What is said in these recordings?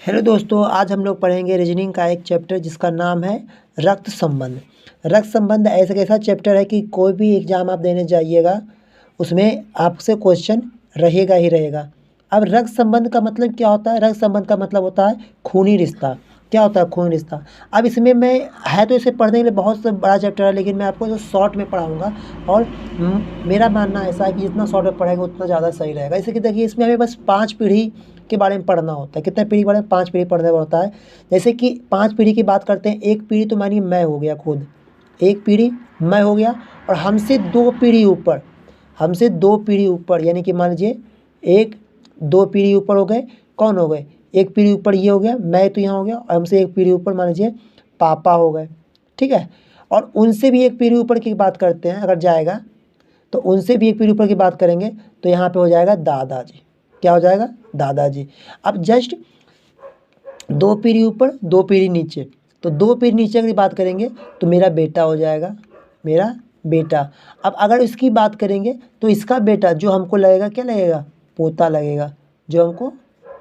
Hello दोस्तों, आज हम लोग पढ़ेंगे रीजनिंग का एक चैप्टर जिसका नाम है रक्त संबंध। रक्त संबंध ऐसा चैप्टर है कि कोई भी एग्ज़ाम आप देने जाइएगा उसमें आपसे क्वेश्चन रहेगा ही रहेगा। अब रक्त संबंध का मतलब क्या होता है? रक्त संबंध का मतलब होता है खूनी रिश्ता। क्या होता है खूनी रिश्ता? अब इसमें मैं तो इसे पढ़ने के लिए बहुत बड़ा चैप्टर है, लेकिन मैं आपको जो शॉर्ट में पढ़ाऊँगा। और मेरा मानना ऐसा है कि जितना शॉर्ट में पढ़ेगा उतना ज़्यादा सही रहेगा। जैसे कि देखिए, इसमें हमें बस 5 पीढ़ी के बारे में पढ़ना होता है। कितने पीढ़ी के बारे में? 5 पीढ़ी पढ़ना होता है। जैसे कि 5 पीढ़ी की बात करते हैं। एक पीढ़ी तो मानिए मैं हो गया खुद, एक पीढ़ी मैं हो गया, और हमसे 2 पीढ़ी ऊपर यानी कि मान लीजिए 1-2 पीढ़ी ऊपर हो गए। कौन हो गए? एक पीढ़ी ऊपर ये हो गया, मैं तो यहाँ हो गया, और हमसे एक पीढ़ी ऊपर मान लीजिए पापा हो गए, ठीक है। और उनसे भी एक पीढ़ी ऊपर की बात करते हैं, अगर जाएगा तो उनसे भी एक पीढ़ी ऊपर की बात करेंगे तो यहाँ पे हो जाएगा दादाजी। क्या हो जाएगा? दादाजी। अब जस्ट 2 पीढ़ी ऊपर 2 पीढ़ी नीचे, तो 2 पीढ़ी नीचे अगर बात करेंगे तो मेरा बेटा हो जाएगा, मेरा बेटा। अब अगर इसकी बात करेंगे तो इसका बेटा जो हमको लगेगा, क्या लगेगा? पोता लगेगा, जो हमको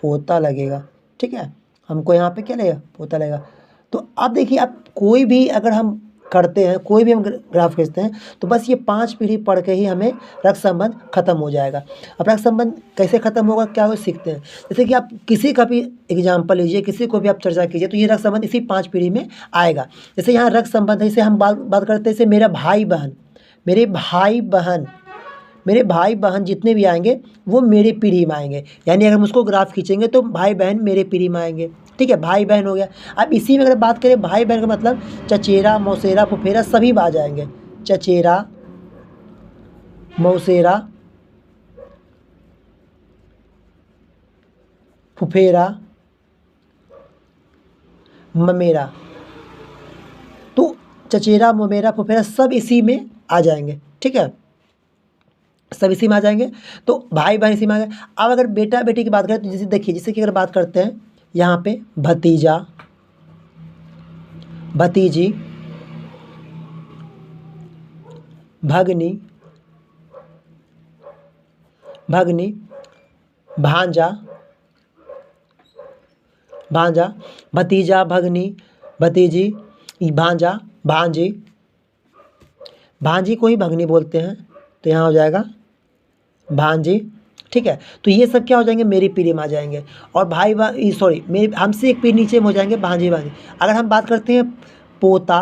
पोता लगेगा, ठीक है। हमको यहाँ पे क्या लगेगा? पोता लगेगा। तो अब देखिए, अब कोई भी अगर हम करते हैं, कोई भी हम ग्राफ खींचते हैं, तो बस ये 5 पीढ़ी पढ़ के ही हमें रक्त संबंध खत्म हो जाएगा। अब रक्त संबंध कैसे खत्म होगा, क्या हो सीखते हैं। जैसे कि आप किसी का भी एग्जाम्पल लीजिए, किसी को भी आप चर्चा कीजिए, तो ये रक्त संबंध इसी 5 पीढ़ी में आएगा। जैसे यहाँ रक्त संबंध है, इसे हम बात करते हैं, जैसे मेरे भाई बहन जितने भी आएंगे वो मेरी पीढ़ी में आएंगे। यानी अगर हम उसको ग्राफ खींचेंगे तो भाई बहन मेरे पीढ़ी में आएंगे, ठीक है। भाई बहन हो गया। अब इसी में अगर बात करें भाई बहन का मतलब चचेरा मौसेरा फुफेरा सभी आ जाएंगे। चचेरा मौसेरा फुफेरा ममेरा, तो चचेरा ममेरा फुफेरा सब इसी में आ जाएंगे, ठीक है। सब इसी में आ जाएंगे। तो भाई बहन इसी में आ गए। अब अगर बेटा बेटी की बात करें तो जैसे देखिए, जैसे कि अगर बात करते हैं यहाँ पे भतीजा भतीजी भगनी भांजा भतीजा भगनी भतीजी भांजा भांजी को ही भगनी बोलते हैं, तो यहाँ हो जाएगा भांजी, ठीक है। तो ये सब क्या हो जाएंगे? मेरी पीढ़ी में आ जाएंगे। और मेरे हमसे एक पीढ़ी नीचे में हो जाएंगे भांजी। अगर हम बात करते हैं पोता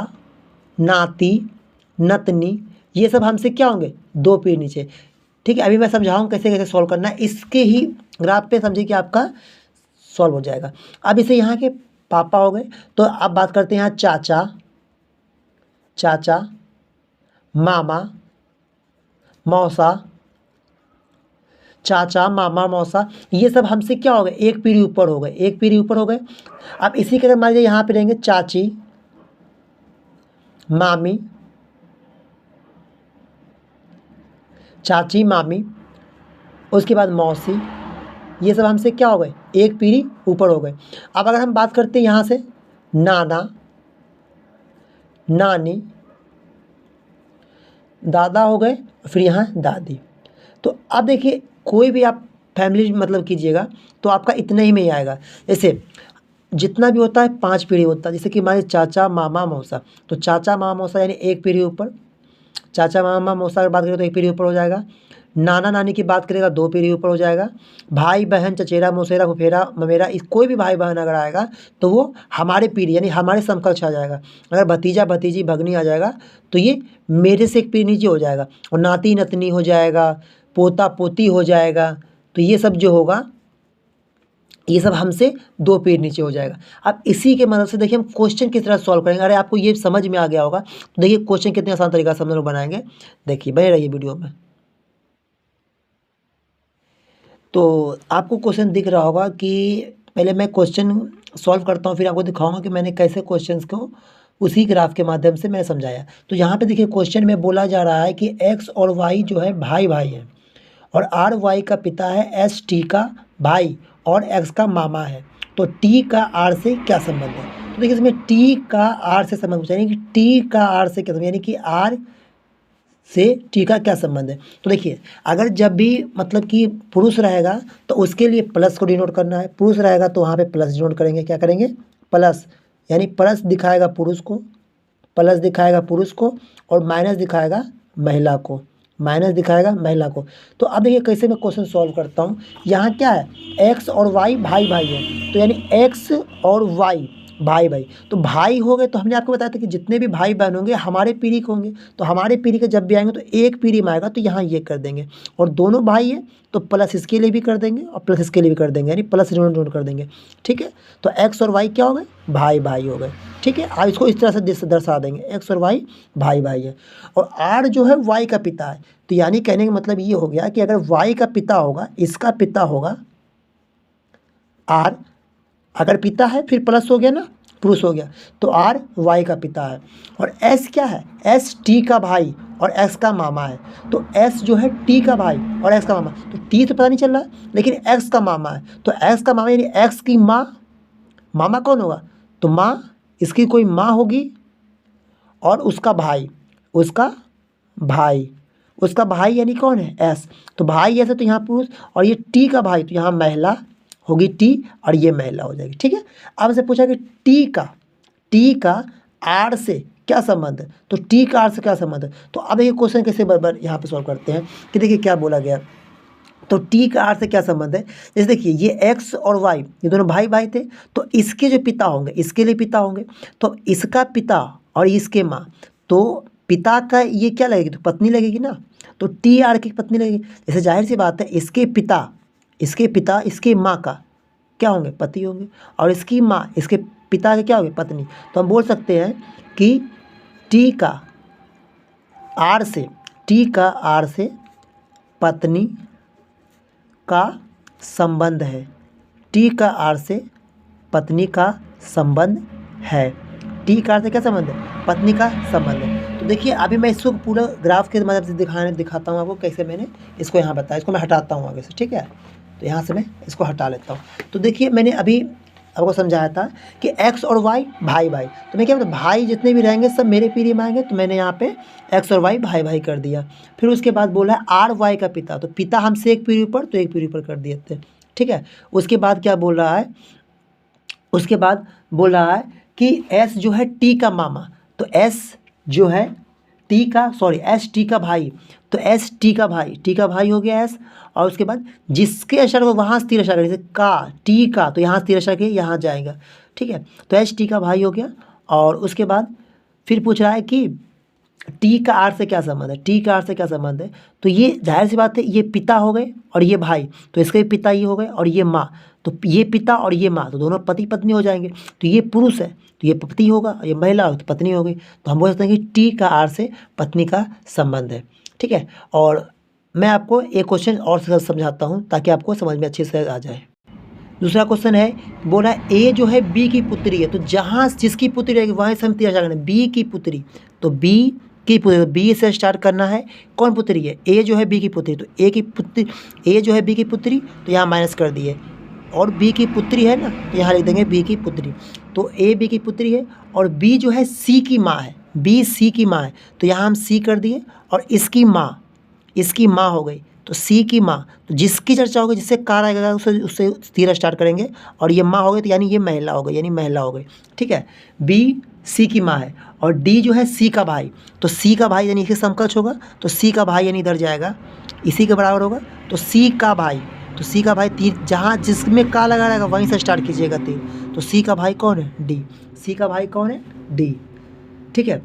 नाती नतनी, ये सब हमसे क्या होंगे? 2 पीढ़ी नीचे, ठीक है। अभी मैं समझाऊँ कैसे कैसे सॉल्व करना है, इसके ही ग्राफ पे समझिए कि आपका सॉल्व हो जाएगा। अब इसे यहाँ के पापा हो गए, तो अब बात करते हैं यहाँ चाचा मामा मौसा, चाचा मामा मौसा, ये सब हमसे क्या हो गए? एक पीढ़ी ऊपर हो गए। अब इसी के अगर मान लीजिए यहाँ पे रहेंगे चाची मामी, उसके बाद मौसी, ये सब हमसे क्या हो गए? एक पीढ़ी ऊपर हो गए। अब अगर हम बात करते हैं यहाँ से नाना नानी, दादा हो गए, फिर यहाँ दादी। तो अब देखिए, कोई भी आप फैमिली मतलब कीजिएगा तो आपका इतना ही में ही आएगा। जैसे जितना भी होता है 5 पीढ़ी होता है। जैसे कि हमारे चाचा मामा मौसा, तो चाचा मामा मौसा यानी एक पीढ़ी ऊपर। चाचा मामा मौसा की बात करें तो एक पीढ़ी ऊपर हो जाएगा। नाना नानी की बात करेगा 2 पीढ़ी ऊपर हो जाएगा। भाई बहन चचेरा मौसेरा फुफेरा ममेरा, कोई भी भाई बहन अगर आएगा तो वो हमारे पीढ़ी यानी हमारे समकक्ष आ जाएगा। अगर भतीजा भतीजी भगनी आ जाएगा तो ये मेरे से एक पीढ़ी नीचे हो जाएगा। और नाती नतनी हो जाएगा, पोता पोती हो जाएगा। तो ये सब जो होगा, ये सब हमसे 2 पीढ़ी नीचे हो जाएगा। अब इसी के मदद से देखिए हम क्वेश्चन किस तरह सॉल्व करेंगे। अरे आपको ये समझ में आ गया होगा तो देखिए क्वेश्चन कितने आसान तरीका से हम लोग बनाएंगे। देखिए बने रहिए वीडियो में। तो आपको क्वेश्चन दिख रहा होगा कि पहले मैं क्वेश्चन सॉल्व करता हूँ, फिर आपको दिखाऊंगा कि मैंने कैसे क्वेश्चंस को उसी ग्राफ के माध्यम से मैंने समझाया। तो यहाँ पे देखिए क्वेश्चन में बोला जा रहा है कि x और y जो है भाई भाई है, और आर वाई का पिता है, एस टी का भाई और एक्स का मामा है। तो टी का आर से क्या संबंध है? तो देखिए इसमें टी का आर से संबंध पूछा, यानी कि टी का आर से क्या संबंध, यानी कि आर से टी का क्या संबंध है। तो देखिए, अगर जब भी मतलब कि पुरुष रहेगा तो उसके लिए प्लस को डिनोट करना है, पुरुष रहेगा तो वहाँ पे प्लस डिनोट करेंगे, क्या करेंगे, प्लस, यानी प्लस दिखाएगा पुरुष को, प्लस दिखाएगा पुरुष को, और माइनस दिखाएगा महिला को, माइनस दिखाएगा महिला को। तो अब देखिए कैसे मैं क्वेश्चन सॉल्व करता हूँ। यहाँ क्या है, एक्स और वाई भाई भाई है, तो यानी एक्स और वाई भाई भाई, तो भाई हो गए, तो हमने आपको बताया था कि जितने भी भाई बहन होंगे हमारे पीढ़ी के होंगे, तो हमारे पीढ़ी के जब भी आएंगे तो एक पीढ़ी में आएगा तो यहाँ ये कर देंगे, और दोनों भाई है तो प्लस इसके लिए भी कर देंगे और प्लस इसके लिए भी कर देंगे, यानी प्लस डिनोट कर देंगे। ठीक है, तो एक्स और वाई क्या हो गए, भाई भाई हो गए। ठीक है, आप इसको इस तरह से दर्शा देंगे, एक्स और वाई भाई भाई है, और आर जो है वाई का पिता है, तो यानी कहने का मतलब ये हो गया कि अगर वाई का पिता होगा, इसका पिता होगा आर, अगर पिता है फिर प्लस हो गया ना, पुरुष हो गया, तो आर वाई का पिता है। और एस क्या है, एस टी का भाई और एक्स का मामा है, तो एस जो है टी का भाई और एक्स का मामा, तो टी तो पता नहीं चल रहा है, लेकिन एक्स का मामा है, तो एक्स का मामा यानी एक्स की माँ, मामा कौन होगा, तो माँ, इसकी कोई माँ होगी, और उसका भाई, उसका भाई, उसका भाई यानी कौन है, एस, तो भाई ऐसे तो यहाँ पुरुष, और ये टी का भाई तो यहाँ महिला होगी टी, और ये महिला हो जाएगी। ठीक है, अब से पूछा कि टी का आर से क्या संबंध है, तो टी का आर से क्या संबंध है। तो अब ये क्वेश्चन कैसे बार यहाँ पे सॉल्व करते हैं कि देखिए क्या बोला गया, तो टी का आर से क्या संबंध है। जैसे देखिए ये एक्स और वाई ये दोनों भाई भाई थे, तो इसके जो पिता होंगे इसके लिए पिता होंगे, तो इसका पिता और इसके माँ, तो पिता का ये क्या लगेगी, तो पत्नी लगेगी ना, तो टी आर की पत्नी लगेगी। जैसे जाहिर सी बात है इसके पिता इसके माँ का क्या होंगे, पति होंगे, और इसकी माँ इसके पिता के क्या होंगे, पत्नी। तो हम बोल सकते हैं कि टी का आर से पत्नी का संबंध है, टी का आर से पत्नी का संबंध है, टी का आर से क्या संबंध है, पत्नी का संबंध है। तो देखिए अभी मैं इसको पूरा ग्राफ के मदद से दिखाता हूँ आपको कैसे मैंने इसको यहाँ बताया। इसको मैं हटाता हूँ आगे से, ठीक है, तो यहाँ से मैं इसको हटा लेता हूँ। तो देखिए मैंने अभी आपको समझाया था कि एक्स और वाई भाई भाई, तो मैं क्या मतलब भाई जितने भी रहेंगे सब मेरे पीढ़ी में आएंगे, तो मैंने यहाँ पे एक्स और वाई भाई भाई कर दिया। फिर उसके बाद बोला है आर वाई का पिता, तो पिता हमसे एक पीढ़ी ऊपर तो एक पीढ़ी ऊपर कर दिए थे। ठीक है, उसके बाद क्या बोल रहा है, उसके बाद बोल रहा है कि एस जो है टी का मामा, तो एस जो है एस टी का भाई, तो एस टी का भाई हो गया एस, और उसके बाद जिसके अक्षर को वहाँ स्थिर अक्षर जैसे का टी का, तो यहाँ स्थिर अक्षर के यहाँ जाएगा। ठीक है, तो एस टी का भाई हो गया, और उसके बाद फिर पूछ रहा है कि टी का आर से क्या संबंध है, तो ये जाहिर सी बात है ये पिता हो गए और ये भाई, तो इसके भी पिता ये हो गए, और ये माँ, तो ये पिता और ये माँ, तो दोनों पति पत्नी हो जाएंगे। तो ये पुरुष है तो ये पति होगा, ये महिला हो तो पत्नी हो गई। तो हम बोल सकते हैं कि टी का आर से पत्नी का संबंध है। ठीक है, और मैं आपको एक क्वेश्चन और समझाता हूँ ताकि आपको समझ में अच्छे से आ जाए। दूसरा क्वेश्चन है, बोला ए जो है बी की पुत्री है, तो जहाँ जिसकी पुत्री रहेगी वहाँ से हम तीसरा करना है, बी की पुत्री, तो बी की पुत्री, बी से स्टार्ट करना है। कौन पुत्री है, ए जो है बी की पुत्री, तो ए जो है बी की पुत्री, तो यहाँ माइनस कर दिए, और बी की पुत्री है ना, तो यहाँ लिख देंगे बी की पुत्री। तो ए बी की पुत्री है, और बी जो है सी की माँ है, बी सी की माँ है, तो यहाँ हम सी कर दिए, और इसकी माँ हो गई, तो सी की माँ, तो जिसकी चर्चा होगी जिससे कार आएगा उससे तीर स्टार्ट करेंगे, और ये माँ हो गई तो यानी ये महिला हो गई, ठीक है। बी सी की माँ है, और डी जो है सी का भाई, तो सी का भाई यानी इसके समकक्ष होगा, तो सी का भाई यानी इधर जाएगा, इसी के बराबर होगा, तो सी का भाई तीर जहाँ जिसमें का लगा रहेगा वहीं से स्टार्ट कीजिएगा तीर, तो सी का भाई कौन है, डी, सी का भाई कौन है, डी। ठीक है,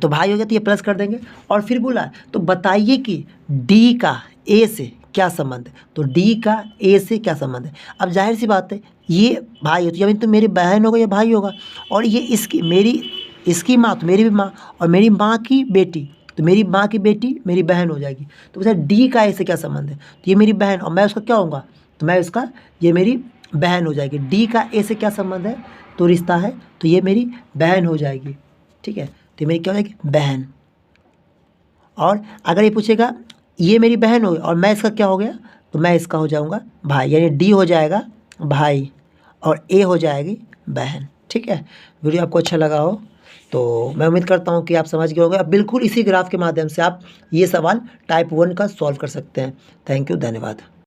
तो भाई हो गया, तो ये प्लस कर देंगे। और फिर बोला तो बताइए कि डी का ए से क्या संबंध है, तो डी का ए से क्या संबंध है। अब जाहिर सी बात है ये भाई है, तो जब तो मेरी बहन होगा या भाई होगा, और ये इसकी माँ तो मेरी भी माँ, और मेरी माँ की बेटी, तो मेरी माँ की बेटी मेरी बहन हो जाएगी। तो बता डी का ए से क्या संबंध है, तो ये मेरी बहन, और मैं उसका क्या होऊंगा, तो मैं उसका, ये मेरी बहन हो जाएगी। डी का ए से क्या संबंध है, तो रिश्ता है, तो ये मेरी बहन हो जाएगी। ठीक है, तो मेरी क्या हो जाएगी, बहन। और अगर ये पूछेगा ये मेरी बहन हो गई और मैं इसका क्या हो गया, तो मैं इसका हो जाऊंगा भाई, यानी डी हो जाएगा भाई और ए हो जाएगी बहन। ठीक है, वीडियो आपको अच्छा लगा हो तो मैं उम्मीद करता हूँ कि आप समझ गए होंगे। अब बिल्कुल इसी ग्राफ के माध्यम से आप ये सवाल टाइप 1 का सॉल्व कर सकते हैं। थैंक यू, धन्यवाद।